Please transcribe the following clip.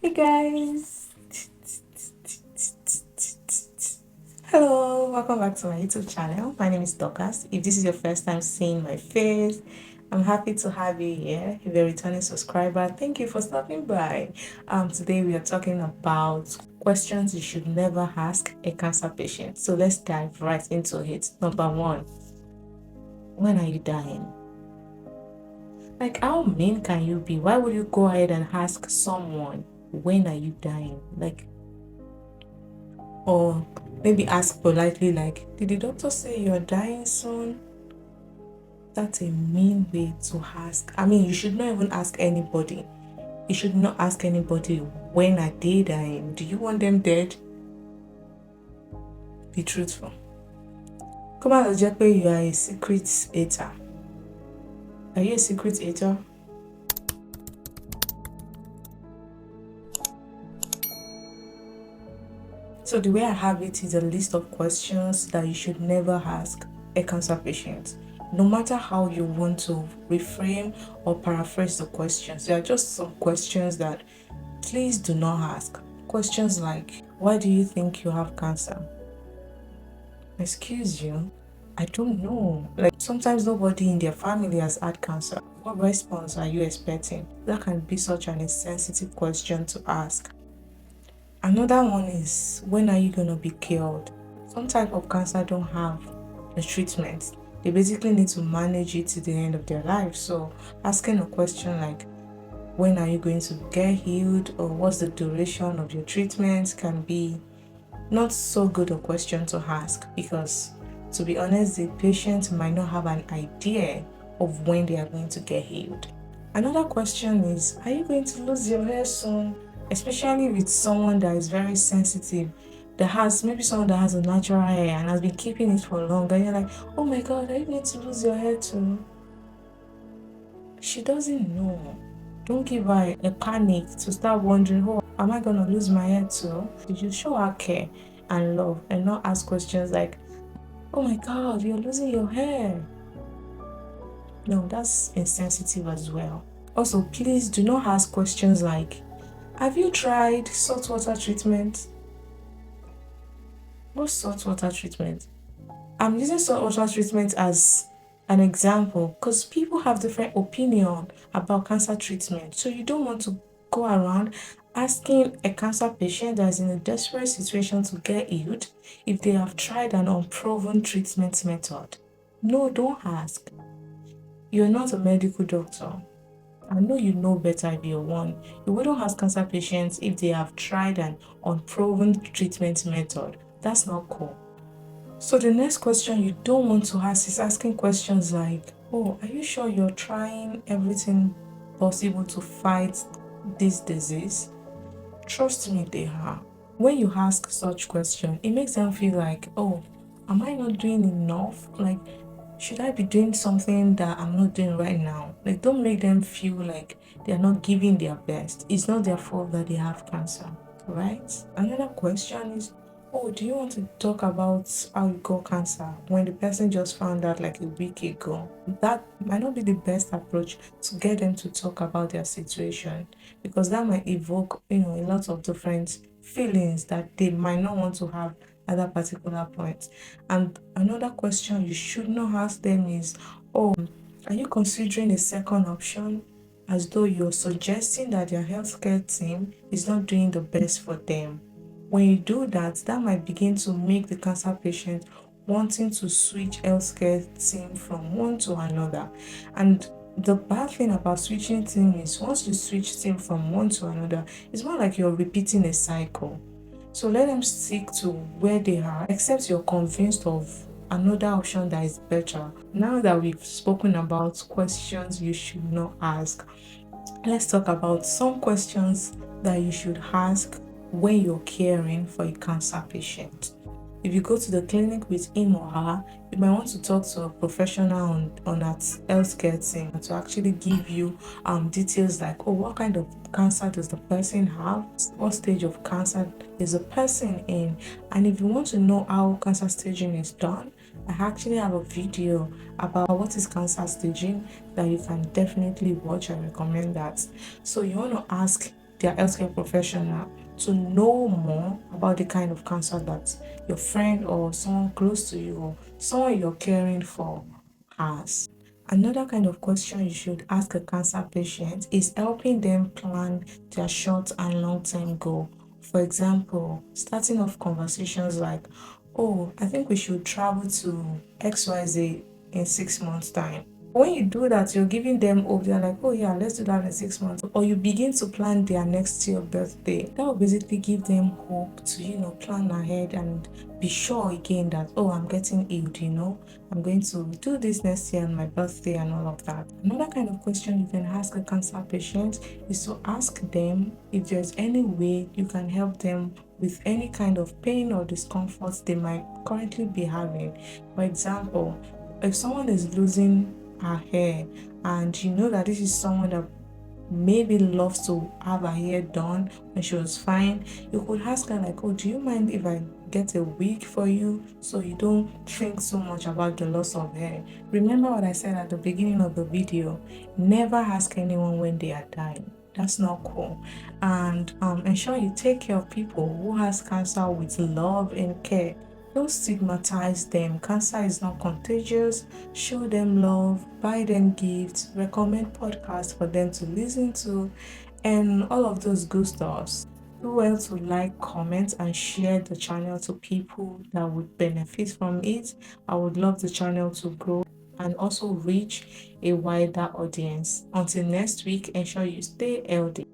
Hey guys, hello, welcome back to my YouTube channel. My name is Dorcas. If this is your first time seeing my face, I'm happy to have you here. If you're a returning subscriber, thank you for stopping by. Today we are talking about questions you should never ask a cancer patient. So let's dive right into it. Number one, when are you dying? Like, how mean can you be? Why would you go ahead and ask someone, when are you dying? Like, or maybe ask politely, like, did the doctor say you're dying soon? That's a mean way to ask. I mean, you should not even ask anybody. You should not ask anybody, when are they dying? Do you want them dead? Be truthful. Come on, just you are a secret eater. Are you a secret eater? So the way I have it is a list of questions that you should never ask a cancer patient. No matter how you want to reframe or paraphrase the questions, there are just some questions that please do not ask. Questions like, why do you think you have cancer? Excuse you, I don't know. Like, sometimes nobody in their family has had cancer. What response are you expecting? That can be such an insensitive question to ask. Another one is, when are you going to be cured? Some type of cancer don't have a treatment. They basically need to manage it to the end of their life. So asking a question like, when are you going to get healed, or what's the duration of your treatment, can be not so good a question to ask, because to be honest, the patient might not have an idea of when they are going to get healed. Another question is, are you going to lose your hair soon? Especially with someone that is very sensitive, that has maybe someone that has a natural hair and has been keeping it for long, and you're like, oh my god, are you going to lose your hair too? She doesn't know. Don't give her a panic to start wondering, oh, am I going to lose my hair too? You should show her care and love and not ask questions like, oh my god, you're losing your hair. No, that's insensitive as well. Also, please do not ask questions like, have you tried saltwater treatment? What's saltwater treatment? I'm using saltwater treatment as an example because people have different opinion about cancer treatment. So you don't want to go around asking a cancer patient that is in a desperate situation to get healed if they have tried an unproven treatment method. No, don't ask. You're not a medical doctor. I know you know better if you're one. You wouldn't ask cancer patients if they have tried an unproven treatment method. That's not cool. So the next question you don't want to ask is asking questions like, oh, are you sure you're trying everything possible to fight this disease? Trust me, they are. When you ask such question, it makes them feel like, oh, am I not doing enough? Like, should I be doing something that I'm not doing right now? Like, don't make them feel like they're not giving their best. It's not their fault that they have cancer, right? Another question is, oh, do you want to talk about how you got cancer when the person just found out like a week ago? That might not be the best approach to get them to talk about their situation, because that might evoke, a lot of different feelings that they might not want to have at that particular point. And another question you should not ask them is, oh, are you considering a second option? As though you're suggesting that their healthcare team is not doing the best for them. When you do that, that might begin to make the cancer patient wanting to switch healthcare team from one to another. And the bad thing about switching team is, once you switch team from one to another, it's more like you're repeating a cycle. So let them stick to where they are, except you're convinced of another option that is better. Now that we've spoken about questions you should not ask, let's talk about some questions that you should ask when you're caring for a cancer patient. If you go to the clinic with him or her, you might want to talk to a professional on that healthcare team to actually give you details like, oh, what kind of cancer does the person have? What stage of cancer is the person in? And if you want to know how cancer staging is done, I actually have a video about what is cancer staging that you can definitely watch. I recommend that. So you want to ask their healthcare professional to know more about the kind of cancer that your friend or someone close to you or someone you're caring for has. Another kind of question you should ask a cancer patient is helping them plan their short and long term goal. For example, starting off conversations like, oh, I think we should travel to XYZ in 6 months' time. When you do that, you're giving them hope. They're like, oh, yeah, let's do that in 6 months. Or you begin to plan their next year birthday. That will basically give them hope to, plan ahead and be sure again that, oh, I'm getting healed. I'm going to do this next year on my birthday and all of that. Another kind of question you can ask a cancer patient is to ask them if there's any way you can help them with any kind of pain or discomfort they might currently be having. For example, if someone is losing her hair and you know that this is someone that maybe loves to have her hair done when she was fine, you could ask her like, oh, do you mind if I get a wig for you so you don't think so much about the loss of hair? Remember what I said at the beginning of the video, never ask anyone when they are dying. That's not cool. And ensure you take care of people who has cancer with love and care. Don't stigmatize them. Cancer is not contagious. Show them love, buy them gifts, recommend podcasts for them to listen to, and all of those good stuffs. Do well to like, comment, and share the channel to people that would benefit from it. I would love the channel to grow and also reach a wider audience. Until next week, ensure you stay healthy.